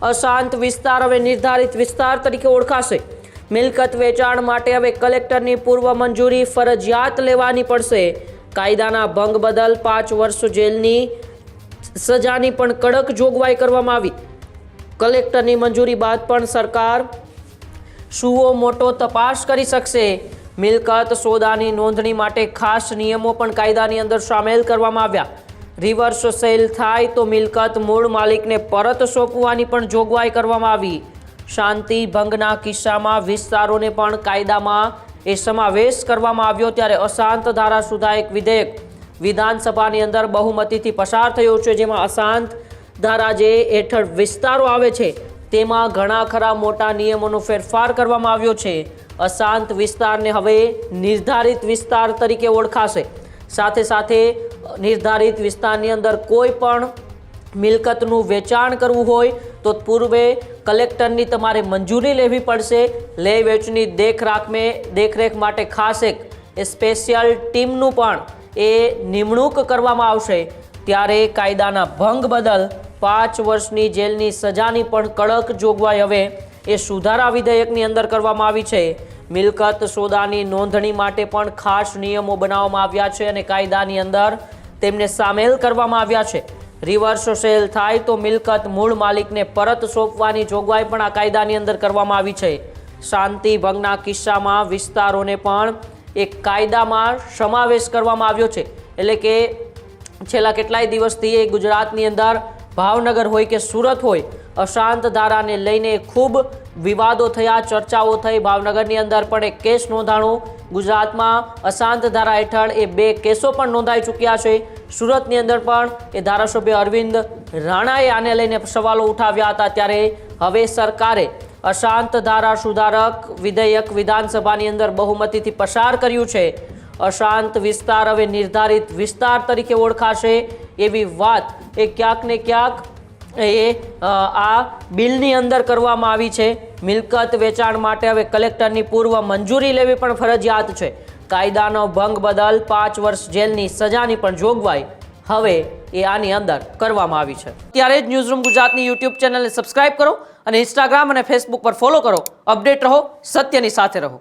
અશાંત વિસ્તાર હવે નિર્ધારિત વિસ્તાર તરીકે ઓળખાશે। મિલકત વેચાણ માટે હવે કલેક્ટરની પૂર્વ મંજૂરી ફરજિયાત લેવાની પડશે। કાયદાના ભંગ બદલ 5 વર્ષ જેલની સજાની પણ કડક જોગવાઈ કરવામાં આવી। કલેક્ટરની મંજૂરી બાદ પણ સરકાર સુઓ મોટો તપાસ કરી શકશે। મિલકત સોદાની નોંધણી માટે ખાસ નિયમો પણ કાયદાની અંદર સામેલ કરવામાં આવ્યા। રિવર્સ સેલ થાય તો મિલકત મૂળ માલિકને પરત સોંપવાની પણ જોગવાઈ કરવામાં આવી। શાંતિ ભંગના કિસ્સામાં વિસ્તારોને પણ કાયદામાં એ સમાવેશ કરવામાં આવ્યો। ત્યારે અશાંત ધારા સુધારક વિધેયક વિધાનસભાની અંદર બહુમતીથી પસાર થયો છે, જેમાં અશાંત ધારા જે હેઠળ વિસ્તારો આવે છે તેમાં ઘણા ખરા મોટા નિયમોનો ફેરફાર કરવામાં આવ્યો છે। અશાંત વિસ્તારને હવે નિર્ધારિત વિસ્તાર તરીકે ઓળખાશે। સાથે સાથે નિર્ધારિત વિસ્તારની અંદર કોઈ પણ મિલકતનું વેચાણ કરવું હોય તો પૂર્વે કલેક્ટરની તમારે મંજૂરી લેવી પડશે। લે વેચની દેખરેખ માટે ખાસ એક સ્પેશિયલ ટીમનું પણ એ નિમણૂક કરવામાં આવશે। ત્યારે કાયદાના ભંગ બદલ 5 વર્ષની જેલની સજાની પણ કડક જોગવાઈ હવે એ સુધારા વિધેયકની અંદર કરવામાં આવી છે। મિલકત સોદાની નોંધણી માટે પણ ખાસ નિયમો બનાવવામાં આવ્યા છે અને કાયદાની અંદર તેમને સામેલ કરવામાં આવ્યા છે। રિવર્સ સેલ થાય તો મિલકત મૂળ માલિકને પરત સોંપવાની જોગવાઈ પણ આ કાયદાની અંદર કરવામાં આવી છે। શાંતિ ભંગના કિસ્સામાં વિસ્તારોને પણ એક કાયદામાં સમાવેશ કરવામાં આવ્યો છે। એટલે કે છેલ્લા કેટલાય દિવસથી ગુજરાતની અંદર ભાવનગર હોય કે સુરત હોય, અશાંત ધારાને લઈને ખૂબ વિવાદો થયા, ચર્ચાઓ થઈ। ભાવનગરની અંદર પણ એક કેસ નોંધાણો। ગુજરાતમાં અશાંત ધારા હેઠળ એ 2 કેસો પણ નોંધાઈ ચૂક્યા છે। સુરતની અંદર પણ એ ધારાસભ્ય અરવિંદ રાણાએ આને લઈને સવાલો ઉઠાવ્યા હતા। ત્યારે હવે સરકારે અશાંત ધારા સુધારક વિધેયક વિધાનસભાની અંદર બહુમતીથી પસાર કર્યું છે। અશાંત વિસ્તાર હવે નિર્ધારિત વિસ્તાર તરીકે ઓળખાશે એવી વાત એ ક્યાંક ને ક્યાંક આ બિલની અંદર કરવામાં આવી છે। મિલકત વેચાણ માટે હવે કલેક્ટરની પૂર્વ મંજૂરી લેવી પણ ફરજિયાત છે। કાયદાનો ભંગ બદલ 5 વર્ષ જેલની સજાની પણ જોગવાઈ હવે એ આની અંદર કરવામાં આવી છે। ત્યારે જ ન્યૂઝરૂમ ગુજરાતની યુટ્યુબ ચેનલને સબસ્ક્રાઇબ કરો અને ઇન્સ્ટાગ્રામ અને ફેસબુક પર ફોલો કરો। અપડેટ રહો, સત્યની સાથે રહો।